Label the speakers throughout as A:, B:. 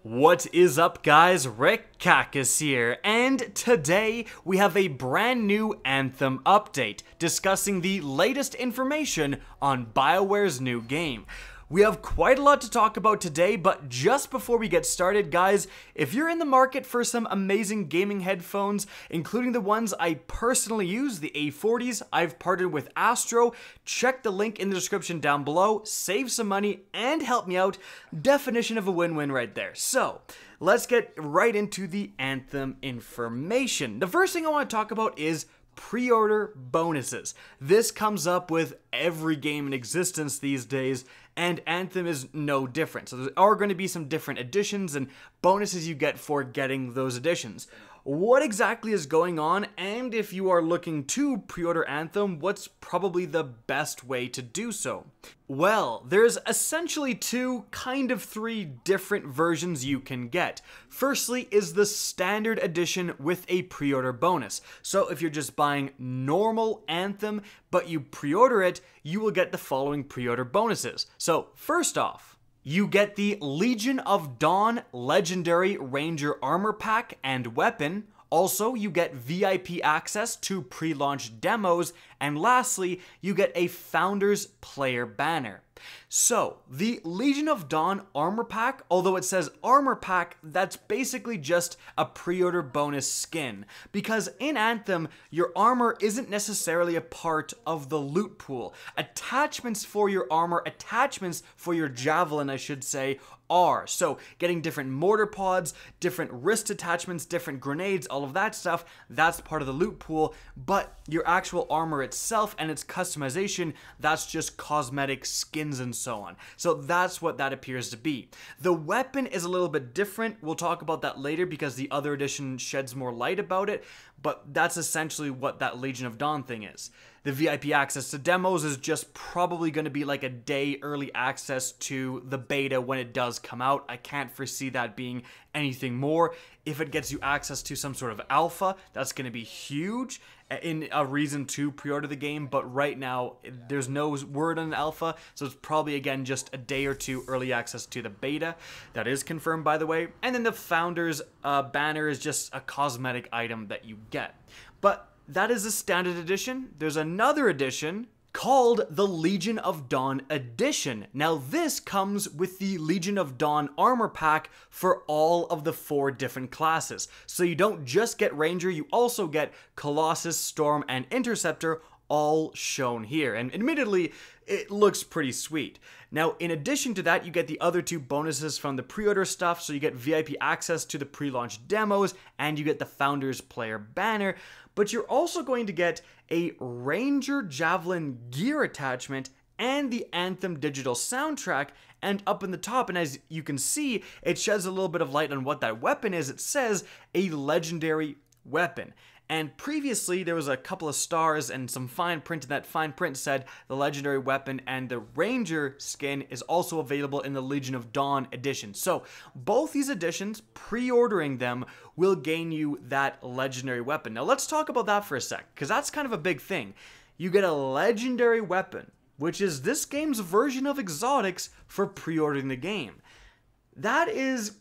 A: What is up, guys? Rick Cacus here, and today we have a brand new Anthem update discussing the latest information on BioWare's new game. We have quite a lot to talk about today, but just before we get started, guys, if you're in the market for some amazing gaming headphones, including the ones I personally use, the A40s, I've partnered with ASTRO. Check the link in the description down below, save some money, and help me out. Definition of a win-win right there. So, let's get right into the Anthem information. The first thing I want to talk about is pre-order bonuses. This comes up with every game in existence these days, and Anthem is no different. So there are going to be some different additions and bonuses you get for getting those additions. What exactly is going on, and if you are looking to pre-order Anthem, what's probably the best way to do so? Well, there's essentially three different versions you can get. Firstly is the standard edition with a pre-order bonus. So if you're just buying normal Anthem, but you pre-order it, you will get the following pre-order bonuses. So first off, you get the Legion of Dawn Legendary Ranger Armor Pack and Weapon. Also, you get VIP access to pre-launch demos. And lastly, you get a Founders Player banner. So, the Legion of Dawn Armor Pack, although it says Armor Pack, that's basically just a pre-order bonus skin. Because in Anthem, your armor isn't necessarily a part of the loot pool. Attachments for your armor, attachments for your Javelin, I should say, are. So, getting different mortar pods, different wrist attachments, different grenades, all of that stuff, that's part of the loot pool. But your actual armor itself and its customization, that's just cosmetic skins and so on. So that's what that appears to be. The weapon is a little bit different. We'll talk about that later because the other edition sheds more light about it, but that's essentially what that Legion of Dawn thing is. The VIP access to demos is just probably going to be like a day early access to the beta when it does come out. I can't foresee that being anything more. If it gets you access to some sort of alpha, that's going to be huge in a reason to pre-order the game, but right now there's no word on an alpha, so it's probably again just a day or two early access to the beta. That is confirmed, by the way. And then the Founders banner is just a cosmetic item that you get. But that is a standard edition. There's another edition called the Legion of Dawn Edition. Now this comes with the Legion of Dawn armor pack for all of the 4 different classes. So you don't just get Ranger, you also get Colossus, Storm, and Interceptor, all shown here. And admittedly, it looks pretty sweet. Now, in addition to that, you get the other 2 bonuses from the pre-order stuff. So you get VIP access to the pre-launch demos, and you get the Founders Player banner. But you're also going to get a Ranger Javelin gear attachment and the Anthem digital soundtrack. And up in the top, and as you can see, it sheds a little bit of light on what that weapon is. It says a legendary weapon. And previously, there was a couple of stars and some fine print, and that fine print said the legendary weapon and the Ranger skin is also available in the Legion of Dawn edition. So, both these editions, pre-ordering them, will gain you that legendary weapon. Now, let's talk about that for a sec, because that's kind of a big thing. You get a legendary weapon, which is this game's version of exotics for pre-ordering the game. That is,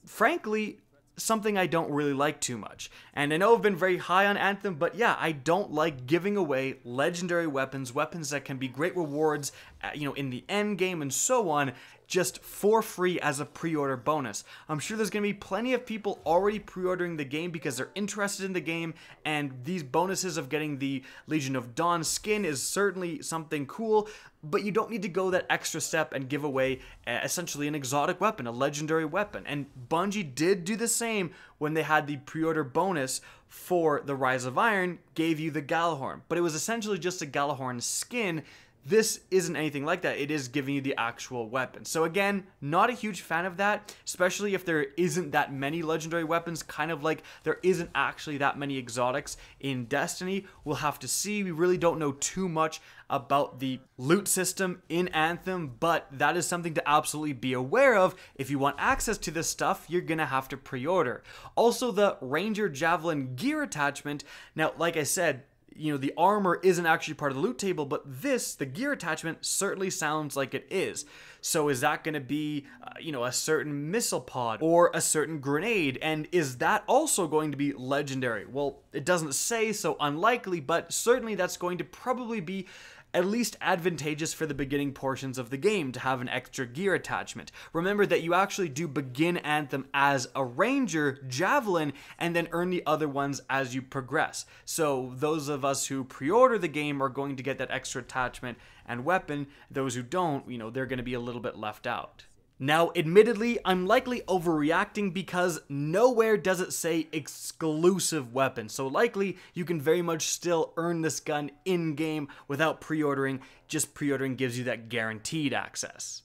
A: frankly, something I don't really like too much. And I know I've been very high on Anthem, but yeah, I don't like giving away legendary weapons, weapons that can be great rewards, in the end game and so on, just for free as a pre-order bonus. I'm sure there's going to be plenty of people already pre-ordering the game because they're interested in the game, and these bonuses of getting the Legion of Dawn skin is certainly something cool, but you don't need to go that extra step and give away essentially an exotic weapon, a legendary weapon. And Bungie did do the same when they had the pre-order bonus for the Rise of Iron, gave you the Galahorn, but it was essentially just a Galahorn skin. This isn't anything like that. It is giving you the actual weapon. So again, not a huge fan of that, especially if there isn't that many legendary weapons, kind of like there isn't actually that many exotics in Destiny. We'll have to see. We really don't know too much about the loot system in Anthem, but that is something to absolutely be aware of. If you want access to this stuff, you're gonna have to pre-order. Also, the Ranger Javelin gear attachment. Now, like I said, the armor isn't actually part of the loot table, but this, the gear attachment, certainly sounds like it is. So is that going to be, a certain missile pod or a certain grenade? And is that also going to be legendary? Well, it doesn't say, so unlikely, but certainly that's going to probably be at least advantageous for the beginning portions of the game to have an extra gear attachment. Remember that you actually do begin Anthem as a ranger, Javelin, and then earn the other ones as you progress. So those of us who pre-order the game are going to get that extra attachment and weapon. Those who don't, they're going to be a little bit left out. Now, admittedly, I'm likely overreacting because nowhere does it say exclusive weapon, so likely you can very much still earn this gun in-game without pre-ordering. Just pre-ordering gives you that guaranteed access.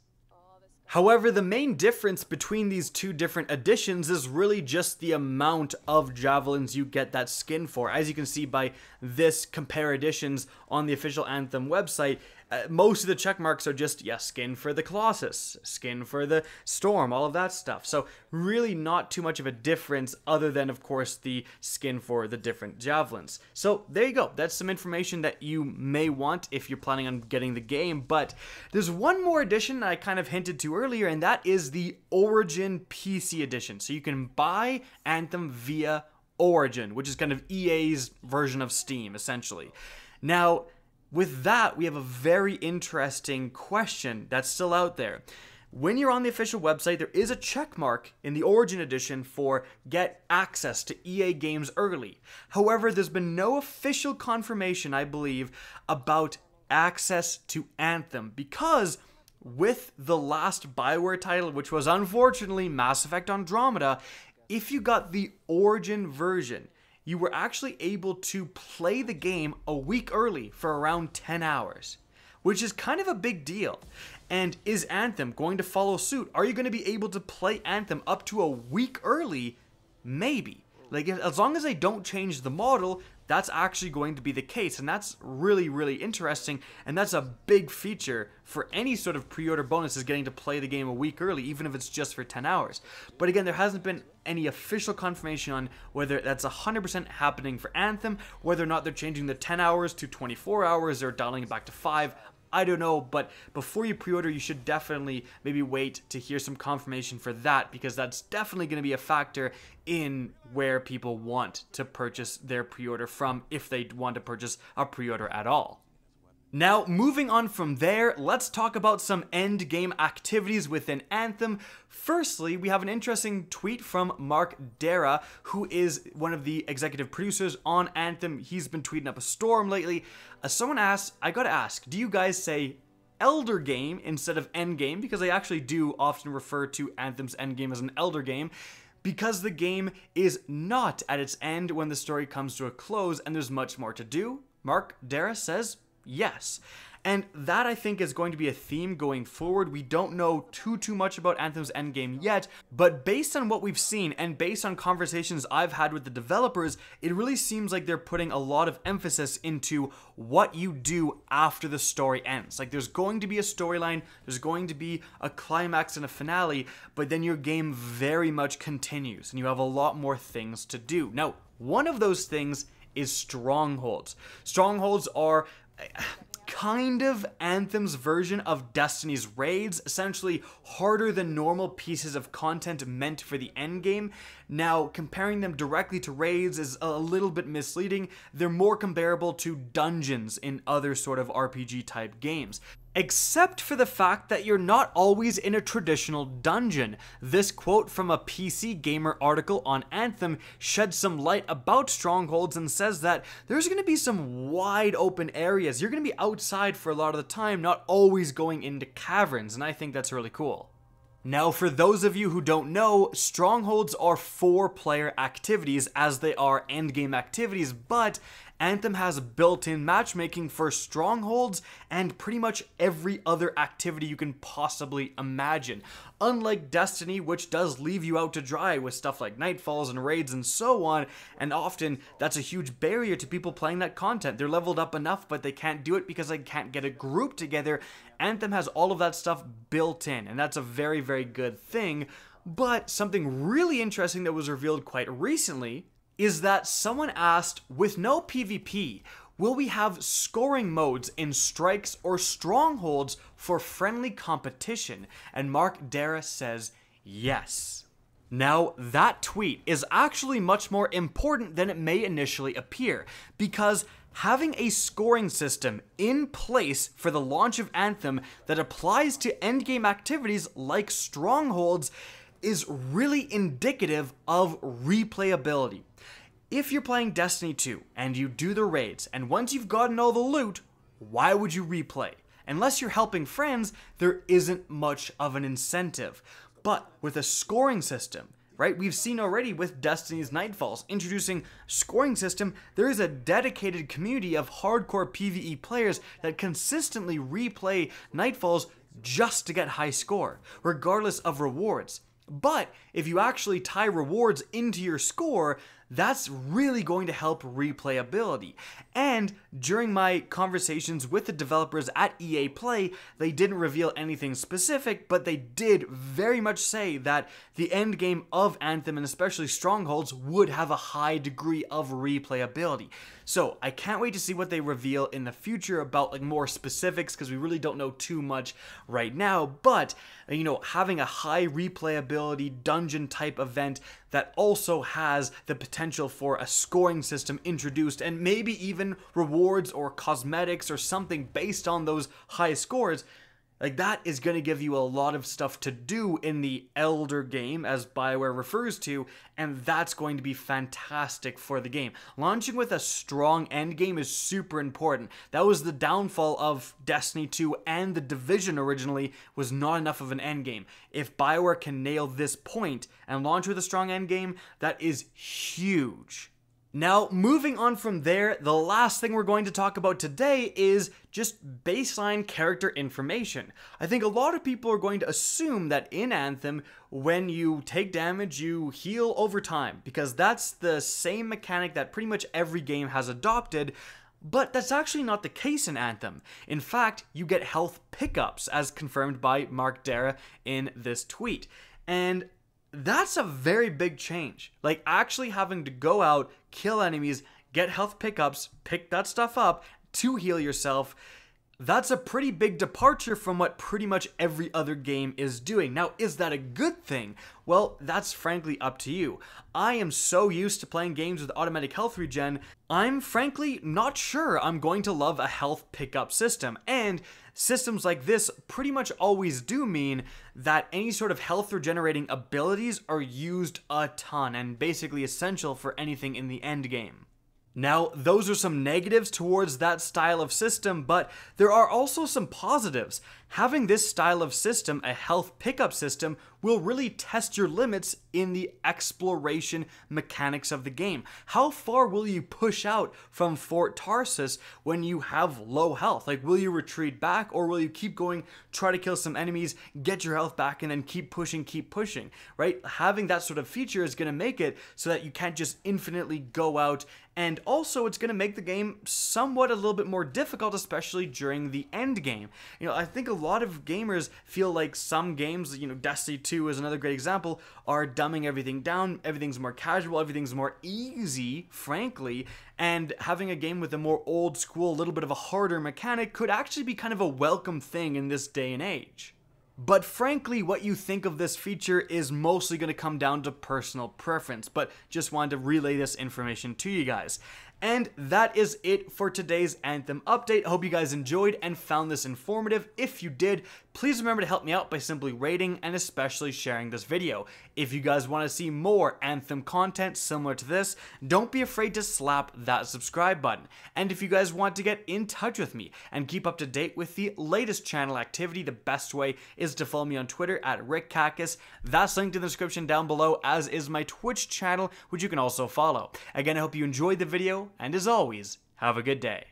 A: However, the main difference between these two different editions is really just the amount of Javelins you get that skin for. As you can see by this compare editions on the official Anthem website, most of the check marks are just, skin for the Colossus, skin for the Storm, all of that stuff. So really not too much of a difference other than, of course, the skin for the different Javelins. So there you go. That's some information that you may want if you're planning on getting the game. But there's one more edition I kind of hinted to earlier, and that is the Origin PC edition. So you can buy Anthem via Origin, which is kind of EA's version of Steam, essentially. Now, with that, we have a very interesting question that's still out there. When you're on the official website, there is a check mark in the Origin edition for get access to EA games early. However, there's been no official confirmation, I believe, about access to Anthem, because with the last BioWare title, which was unfortunately Mass Effect Andromeda, if you got the Origin version, you were actually able to play the game a week early for around 10 hours, which is kind of a big deal. And is Anthem going to follow suit? Are you going to be able to play Anthem up to a week early? Maybe. As long as they don't change the model, that's actually going to be the case, and that's really, really interesting, and that's a big feature for any sort of pre-order bonus, is getting to play the game a week early, even if it's just for 10 hours. But again, there hasn't been any official confirmation on whether that's 100% happening for Anthem, whether or not they're changing the 10 hours to 24 hours or dialing it back to 5. I don't know, but before you pre-order, you should definitely maybe wait to hear some confirmation for that, because that's definitely going to be a factor in where people want to purchase their pre-order from, if they want to purchase a pre-order at all. Now, moving on from there, let's talk about some endgame activities within Anthem. Firstly, we have an interesting tweet from Mark Dara, who is one of the executive producers on Anthem. He's been tweeting up a storm lately. Someone asked, I gotta ask, do you guys say Elder Game instead of Endgame? Because I actually do often refer to Anthem's Endgame as an Elder Game, because the game is not at its end when the story comes to a close and there's much more to do. Mark Dara says, yes. And that, I think, is going to be a theme going forward. We don't know too much about Anthem's endgame yet, but based on what we've seen and based on conversations I've had with the developers, it really seems like they're putting a lot of emphasis into what you do after the story ends. Like, there's going to be a storyline, there's going to be a climax and a finale, but then your game very much continues and you have a lot more things to do. Now, one of those things is Strongholds. Strongholds are kind of Anthem's version of Destiny's raids, essentially harder than normal pieces of content meant for the endgame. Now, comparing them directly to raids is a little bit misleading. They're more comparable to dungeons in other sort of RPG type games, except for the fact that you're not always in a traditional dungeon. This quote from a PC Gamer article on Anthem sheds some light about Strongholds and says that there's going to be some wide open areas. You're going to be outside for a lot of the time, not always going into caverns, and I think that's really cool. Now, for those of you who don't know, Strongholds are 4-player activities as they are endgame activities, but Anthem has built-in matchmaking for Strongholds and pretty much every other activity you can possibly imagine. Unlike Destiny, which does leave you out to dry with stuff like Nightfalls and raids and so on, and often that's a huge barrier to people playing that content. They're leveled up enough, but they can't do it because they can't get a group together. Anthem has all of that stuff built in, and that's a very, very good thing. But something really interesting that was revealed quite recently is that someone asked, with no PvP, Will we have scoring modes in Strikes or Strongholds for friendly competition? And Mark Dara says yes. Now, that tweet is actually much more important than it may initially appear, because having a scoring system in place for the launch of Anthem that applies to endgame activities like Strongholds is really indicative of replayability. If you're playing Destiny 2 and you do the raids, and once you've gotten all the loot, why would you replay? Unless you're helping friends, there isn't much of an incentive. But with a scoring system, right, we've seen already with Destiny's Nightfalls introducing scoring system, there is a dedicated community of hardcore PvE players that consistently replay Nightfalls just to get high score, regardless of rewards. But if you actually tie rewards into your score, that's really going to help replayability. And during my conversations with the developers at EA Play, they didn't reveal anything specific, but they did very much say that the end game of Anthem, and especially Strongholds, would have a high degree of replayability. So I can't wait to see what they reveal in the future about like more specifics, because we really don't know too much right now. But you know, having a high replayability dungeon type event that also has the potential for a scoring system introduced, and maybe even rewards or cosmetics or something based on those high scores, like that is going to give you a lot of stuff to do in the Elder game, as BioWare refers to, and that's going to be fantastic for the game. Launching with a strong endgame is super important. That was the downfall of Destiny 2 and The Division originally, was not enough of an endgame. If BioWare can nail this point and launch with a strong endgame, that is huge. Now, moving on from there, the last thing we're going to talk about today is just baseline character information. I think a lot of people are going to assume that in Anthem, when you take damage, you heal over time, because that's the same mechanic that pretty much every game has adopted, but that's actually not the case in Anthem. In fact, you get health pickups, as confirmed by Mark Dara in this tweet. And that's a very big change. Like, actually having to go out, kill enemies, get health pickups, pick that stuff up to heal yourself, that's a pretty big departure from what pretty much every other game is doing. Now, is that a good thing? Well, that's frankly up to you. I am so used to playing games with automatic health regen, I'm frankly not sure I'm going to love a health pickup system. And systems like this pretty much always do mean that any sort of health regenerating abilities are used a ton and basically essential for anything in the end game. Now, those are some negatives towards that style of system, but there are also some positives. Having this style of system, a health pickup system, will really test your limits in the exploration mechanics of the game. How far will you push out from Fort Tarsus when you have low health? Like, will you retreat back, or will you keep going, try to kill some enemies, get your health back, and then keep pushing, right? Having that sort of feature is going to make it so that you can't just infinitely go out, and also it's going to make the game somewhat a little bit more difficult, especially during the end game. You know, I think a lot of gamers feel like some games, you know, Destiny 2 is another great example, are dumbing everything down, everything's more casual, everything's more easy, frankly, and having a game with a more old school, a little bit of a harder mechanic could actually be kind of a welcome thing in this day and age. But frankly, what you think of this feature is mostly going to come down to personal preference, but just wanted to relay this information to you guys. And that is it for today's Anthem update. I hope you guys enjoyed and found this informative. If you did, please remember to help me out by simply rating and especially sharing this video. If you guys want to see more Anthem content similar to this, don't be afraid to slap that subscribe button. And if you guys want to get in touch with me and keep up to date with the latest channel activity, the best way is to follow me on Twitter at RickCacus. That's linked in the description down below, as is my Twitch channel, which you can also follow. Again, I hope you enjoyed the video, and as always, have a good day.